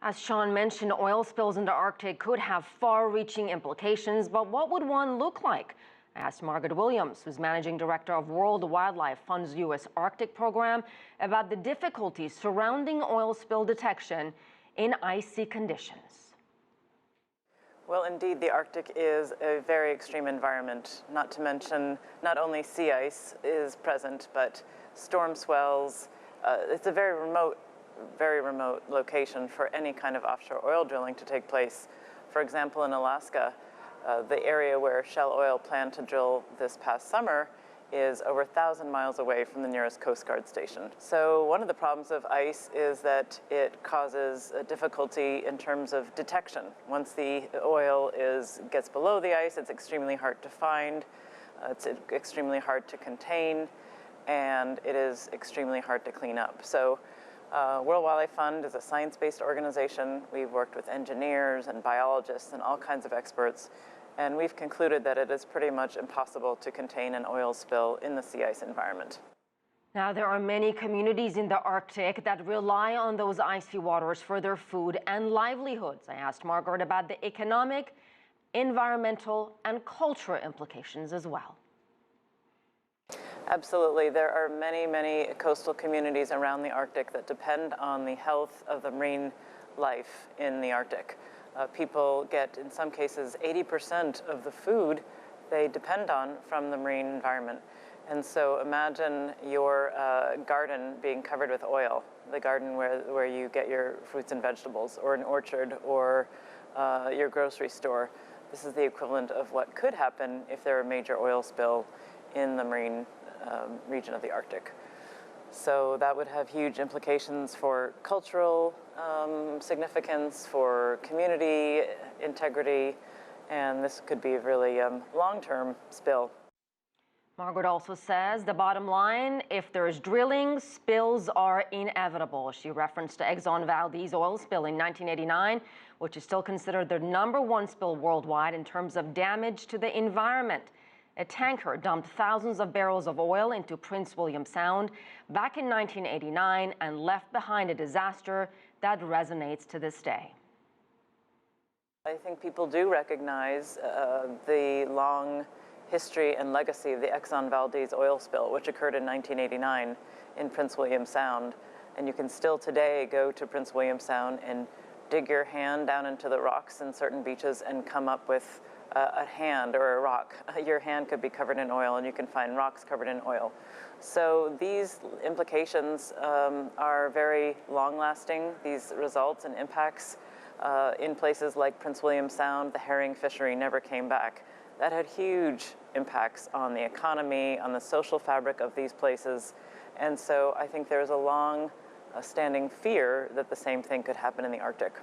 As Sean mentioned, oil spills in the Arctic could have far-reaching implications, but what would one look like? I asked Margaret Williams, who's managing director of World Wildlife Fund's U.S. Arctic program, about the difficulties surrounding oil spill detection in icy conditions. Well, indeed, the Arctic is a very extreme environment, not to mention not only sea ice is present, but storm swells. It's a very remote location for any kind of offshore oil drilling to take place. For example, in Alaska, the area where Shell Oil planned to drill this past summer is over 1,000 miles away from the nearest Coast Guard station. So one of the problems of ice is that it causes a difficulty in terms of detection. Once the oil gets below the ice, it's extremely hard to find, it's extremely hard to contain, and it is extremely hard to clean up. So World Wildlife Fund is a science-based organization. We've worked with engineers and biologists and all kinds of experts, and we've concluded that it is pretty much impossible to contain an oil spill in the sea ice environment. Now, there are many communities in the Arctic that rely on those icy waters for their food and livelihoods. I asked Margaret about the economic, environmental, and cultural implications as well. Absolutely. There are many coastal communities around the Arctic that depend on the health of the marine life in the Arctic. People get, in some cases, 80% of the food they depend on from the marine environment. And so imagine your garden being covered with oil, the garden where you get your fruits and vegetables, or an orchard, or your grocery store. This is the equivalent of what could happen if there were a major oil spill in the marine region of the Arctic. So that would have huge implications for cultural significance, for community integrity, and this could be a really long-term spill. Margaret also says the bottom line, if there's drilling, spills are inevitable. She referenced the Exxon Valdez oil spill in 1989, which is still considered the #1 spill worldwide in terms of damage to the environment. A tanker dumped thousands of barrels of oil into Prince William Sound back in 1989 and left behind a disaster that resonates to this day. I think people do recognize the long history and legacy of the Exxon Valdez oil spill, which occurred in 1989 in Prince William Sound. And you can still today go to Prince William Sound and dig your hand down into the rocks in certain beaches and come up with a hand or a rock. Your hand could be covered in oil, and you can find rocks covered in oil. So these implications are very long-lasting. These results and impacts in places like Prince William Sound, the herring fishery never came back. That had huge impacts on the economy, on the social fabric of these places. And so I think there's a long-standing fear that the same thing could happen in the Arctic.